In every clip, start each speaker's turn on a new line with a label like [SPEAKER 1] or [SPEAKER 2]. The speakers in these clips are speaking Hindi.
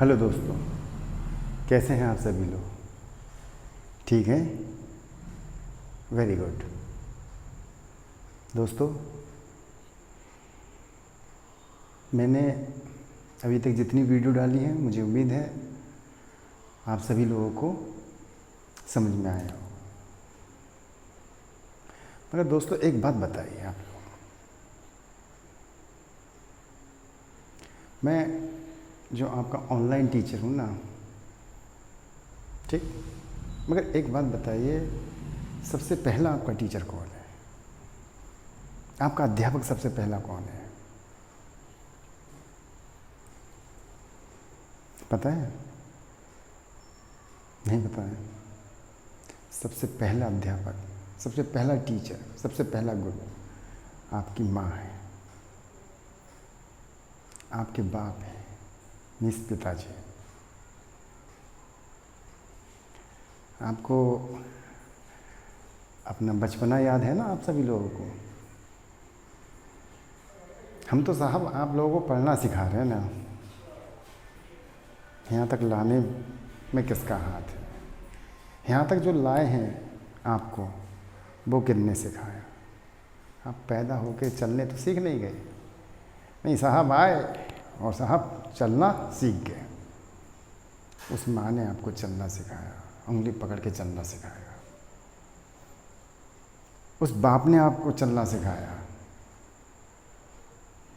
[SPEAKER 1] हेलो दोस्तों, कैसे हैं आप सभी लोग? ठीक हैं? Very good. दोस्तों, मैंने अभी तक जितनी वीडियो डाली हैं, मुझे उम्मीद है आप सभी लोगों को समझ में आया हो। मगर दोस्तों, एक बात बताइए आप लोग, मैं जो आपका ऑनलाइन टीचर हूँ ना, ठीक, मगर एक बात बताइए, सबसे पहला आपका टीचर कौन है? आपका अध्यापक सबसे पहला कौन है? पता है? नहीं पता है? सबसे पहला अध्यापक, सबसे पहला टीचर, सबसे पहला गुरु आपकी माँ है, आपके बाप है, मिस पिताजी। आपको अपना बचपना याद है ना आप सभी लोगों को? हम तो साहब आप लोगों को पढ़ना सिखा रहे हैं ना, यहाँ तक लाने में किसका हाथ है? यहाँ तक जो लाए हैं आपको, वो किसने सिखाया? आप पैदा होके चलने तो सीख नहीं गए। नहीं, साहब आए और साहब चलना सीख गए। उस माँ ने आपको चलना सिखाया, उंगली पकड़ के चलना सिखाया। उस बाप ने आपको चलना सिखाया।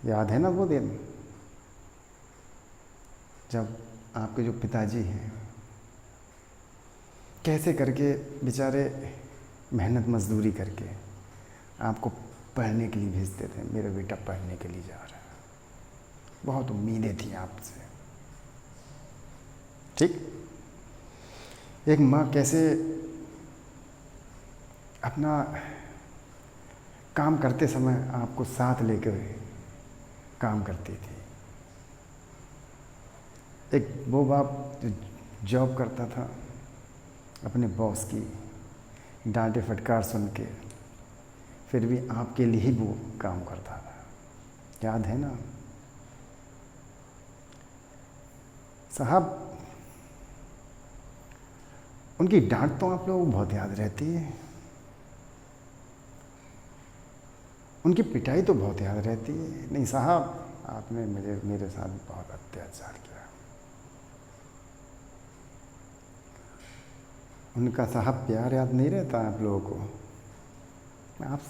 [SPEAKER 1] याद है ना वो दिन जब आपके जो पिताजी हैं कैसे करके बेचारे मेहनत मजदूरी करके आपको पढ़ने के लिए भेजते थे। मेरा बेटा पढ़ने के लिए जा रहा है, बहुत उम्मीदें थी आपसे, ठीक। एक माँ कैसे अपना काम करते समय आपको साथ लेकर काम करती थी। एक वो बाप जो जॉब करता था, अपने बॉस की डांटे फटकार सुन के फिर भी आपके लिए ही वो काम करता था। याद है ना साहब? उनकी डांट तो आप लोगों को बहुत याद रहती है, उनकी पिटाई तो बहुत याद रहती है। नहीं साहब, आपने मेरे साथ बहुत अत्याचार किया। उनका साहब प्यार याद नहीं रहता आप लोगों को? मैं आप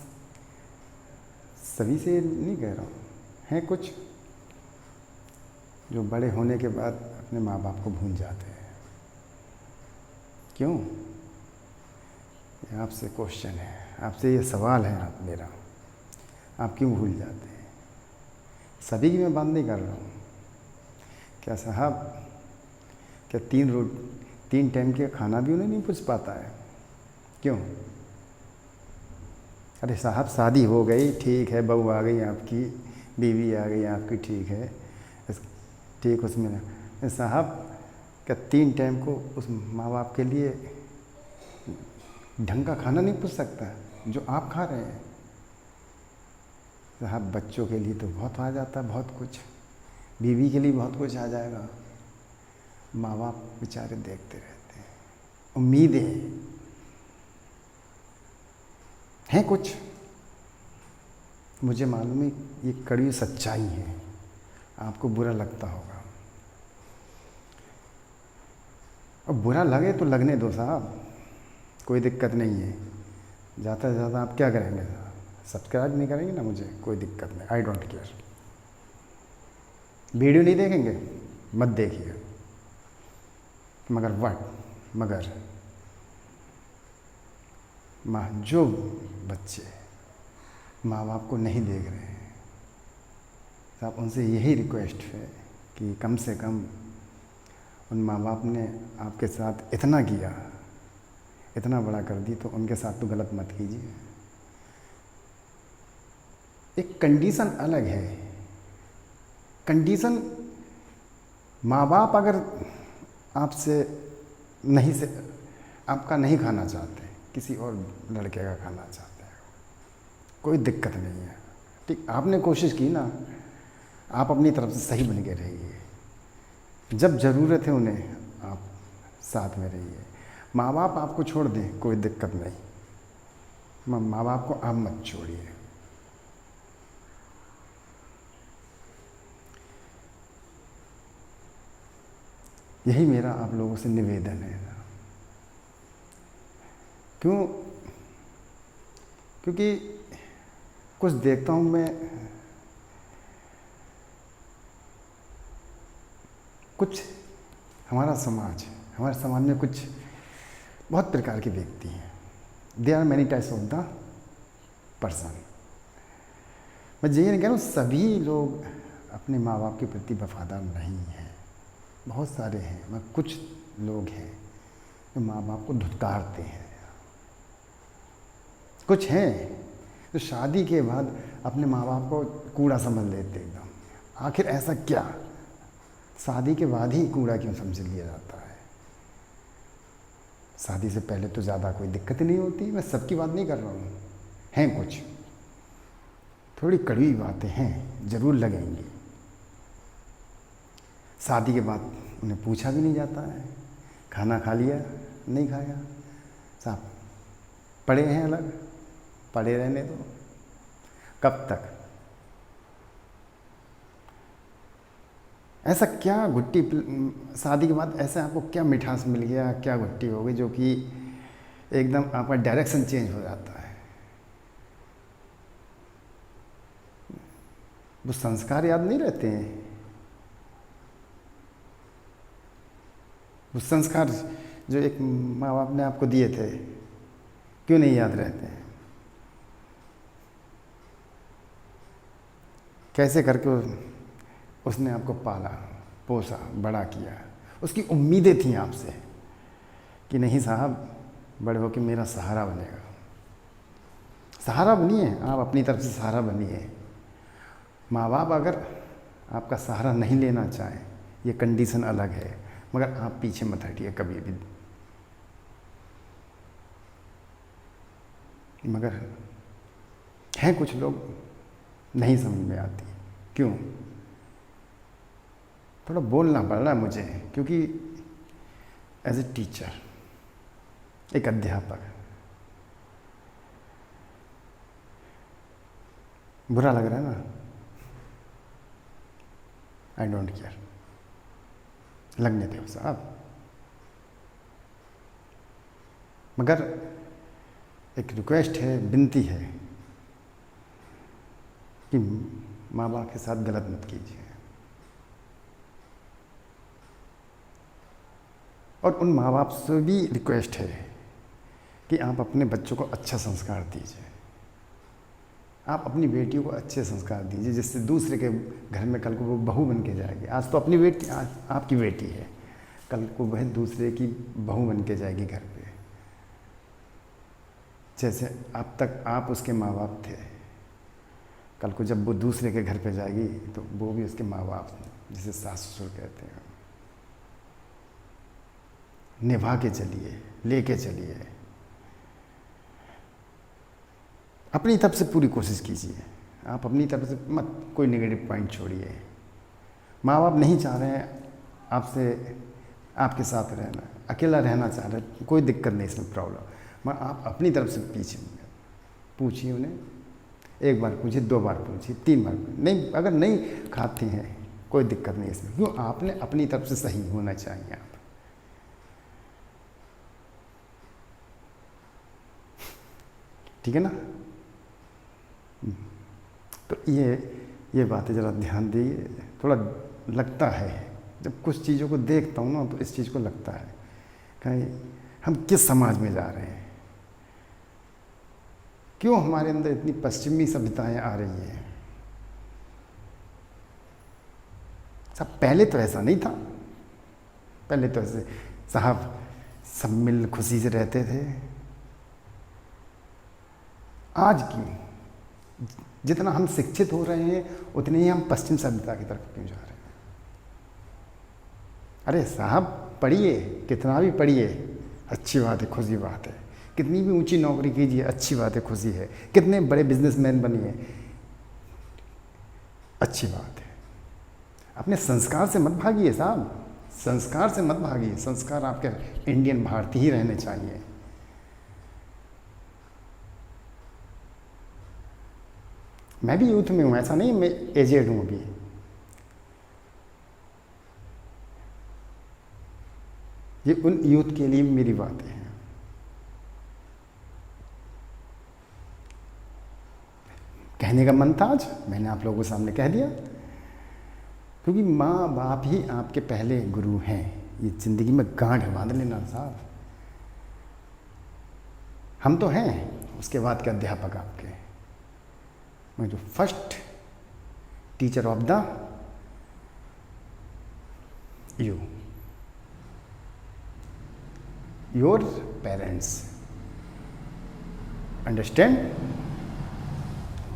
[SPEAKER 1] सभी से नहीं कह रहा हूँ, हैं कुछ जो बड़े होने के बाद अपने माँ बाप को भूल जाते हैं। क्यों? ये आपसे क्वेश्चन है, आपसे ये सवाल है आप मेरा, आप क्यों भूल जाते हैं? सभी की मैं बात नहीं कर रहा हूँ। क्या साहब, क्या तीन टाइम के खाना भी उन्हें नहीं पूछ पाता है? क्यों? अरे साहब, शादी हो गई, ठीक है, बहू आ गई आपकी, बीवी आ गई आपकी, ठीक है, ठीक, उसमें साहब क्या 3 टाइम को उस माँ बाप के लिए ढंग का खाना नहीं पूछ सकता जो आप खा रहे हैं? साहब बच्चों के लिए तो बहुत आ जाता है, बहुत कुछ, बीवी के लिए बहुत कुछ आ जाएगा। माँ बाप बेचारे देखते रहते हैं, उम्मीदें हैं कुछ। मुझे मालूम है ये कड़वी सच्चाई है, आपको बुरा लगता होगा, और बुरा लगे तो लगने दो साहब, कोई दिक्कत नहीं है। ज़्यादा से ज़्यादा आप क्या करेंगे साहब? सब्सक्राइब नहीं करेंगे ना, मुझे कोई दिक्कत नहीं, आई डोंट केयर। वीडियो नहीं देखेंगे, मत देखिए, मगर जो बच्चे माँ बाप को नहीं देख रहे हैं साहब, उनसे यही रिक्वेस्ट है कि कम से कम उन माँ बाप ने आपके साथ इतना किया, इतना बड़ा कर दी, तो उनके साथ तो गलत मत कीजिए। एक कंडीशन अलग है, कंडीशन माँ बाप अगर आपसे आपका नहीं खाना चाहते, किसी और लड़के का खाना चाहते हैं, कोई दिक्कत नहीं है, ठीक। आपने कोशिश की ना, आप अपनी तरफ से सही बन के रहिए, जब ज़रूरत है उन्हें आप साथ में रहिए। माँ बाप आपको छोड़ दें कोई दिक्कत नहीं, माँ बाप को आप मत छोड़िए। यही मेरा आप लोगों से निवेदन है। क्योंकि कुछ देखता हूँ मैं, कुछ हमारे समाज में कुछ बहुत प्रकार के व्यक्ति हैं। There are many types of the person. मैं यही नहीं कह रहा हूँ सभी लोग अपने माँ बाप के प्रति वफादार नहीं हैं, बहुत सारे हैं, मगर कुछ लोग हैं जो माँ बाप को धुतकारते हैं। कुछ हैं जो शादी के बाद अपने माँ बाप को कूड़ा समझ लेते एकदम। आखिर ऐसा क्या, शादी के बाद ही कूड़ा क्यों समझ लिया जाता है? शादी से पहले तो ज़्यादा कोई दिक्कत नहीं होती। मैं सबकी बात नहीं कर रहा हूँ, हैं कुछ थोड़ी कड़वी बातें हैं, ज़रूर लगेंगी। शादी के बाद उन्हें पूछा भी नहीं जाता है, खाना खा लिया नहीं खाया, साहब पड़े हैं अलग, पड़े रहने दो। कब तक? ऐसा क्या घुट्टी, शादी के बाद ऐसा आपको क्या मिठास मिल गया, क्या घुट्टी हो गई जो कि एकदम आपका डायरेक्शन चेंज हो जाता है? वो संस्कार याद नहीं रहते हैं? वो संस्कार जो एक माँ बाप ने आपको दिए थे, क्यों नहीं याद रहते हैं? कैसे करके उसने आपको पाला पोसा बड़ा किया, उसकी उम्मीदें थी आपसे कि नहीं साहब बड़े हो के मेरा सहारा बनेगा। सहारा बनिए, आप अपनी तरफ से सहारा बनिए। माँ बाप अगर आपका सहारा नहीं लेना चाहें, ये कंडीशन अलग है, मगर आप पीछे मत हटिए कभी भी। मगर हैं कुछ लोग नहीं समझ में आती, क्यों? थोड़ा बोलना पड़ रहा है मुझे, क्योंकि एज ए टीचर, एक अध्यापक, बुरा लग रहा है ना? आई डोंट केयर, लगने दो साहब। मगर एक रिक्वेस्ट है, विनती है कि माँ बाप के साथ गलत मत कीजिए। और उन माँ बाप से भी रिक्वेस्ट है कि आप अपने बच्चों को अच्छा संस्कार दीजिए। आप अपनी बेटियों को अच्छे संस्कार दीजिए, जिससे दूसरे के घर में कल को वो बहू बन के जाएगी। आज तो अपनी बेटी, आज आपकी बेटी है, कल को वह दूसरे की बहू बन के जाएगी घर पे। जैसे अब तक आप उसके माँ बाप थे, कल को जब वो दूसरे के घर पे जाएगी तो वो भी उसके माँ बाप, जिसे सास ससुर कहते हैं। निभा के चलिए, लेके चलिए, अपनी तरफ से पूरी कोशिश कीजिए। आप अपनी तरफ से मत कोई नेगेटिव पॉइंट छोड़िए। माँ बाप नहीं चाह रहे हैं आपसे, आपके साथ रहना, अकेला रहना चाह रहे हैं, कोई दिक्कत नहीं इसमें, प्रॉब्लम। मगर आप अपनी तरफ से पीछे पूछिए उन्हें, एक बार पूछिए, 2 बार पूछिए, 3 बार नहीं, अगर नहीं खाती हैं कोई दिक्कत नहीं इसमें, क्यों? आपने अपनी तरफ से सही होना चाहिए आप। ठीक है ना? तो ये बातें ज़रा ध्यान दीजिए। थोड़ा लगता है जब कुछ चीज़ों को देखता हूँ ना, तो इस चीज़ को लगता है कहीं हम किस समाज में जा रहे हैं, क्यों हमारे अंदर इतनी पश्चिमी सभ्यताएं आ रही हैं। सब पहले तो ऐसा नहीं था, पहले तो ऐसे साहब सब मिल खुशी से रहते थे। आज की जितना हम शिक्षित हो रहे हैं, उतने ही हम पश्चिम सभ्यता की तरफ क्यों जा रहे हैं? अरे साहब पढ़िए, कितना भी पढ़िए, अच्छी बात है, खुशी बात है। कितनी भी ऊंची नौकरी कीजिए, अच्छी बात है, खुशी है। कितने बड़े बिजनेसमैन बनिए, अच्छी बात है। अपने संस्कार से मत भागिए साहब, संस्कार से मत भागिए, संस्कार आपके इंडियन भारतीय ही रहने चाहिए। मैं भी यूथ में हूँ, ऐसा नहीं मैं एजेड हूँ अभी। ये उन यूथ के लिए मेरी बातें हैं। कहने का मन था आज, मैंने आप लोगों के सामने कह दिया, क्योंकि माँ बाप ही आपके पहले गुरु हैं। ये ज़िंदगी में गांठ बांध लेना साहब, हम तो हैं, उसके बाद के अध्यापक आपके, मैं जो first teacher of the you, your parents, understand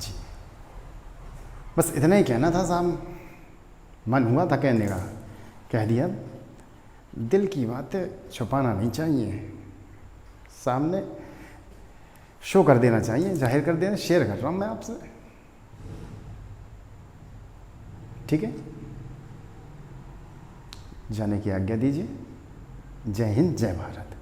[SPEAKER 1] जी। बस इतना ही कहना था साहब, मन हुआ था कहने का, कह दिया। दिल की बातें छुपाना नहीं चाहिए, सामने शो कर देना चाहिए, जाहिर कर देना। शेयर कर रहा हूँ मैं आपसे, ठीक है। जाने की आज्ञा दीजिए। जय हिंद, जय भारत।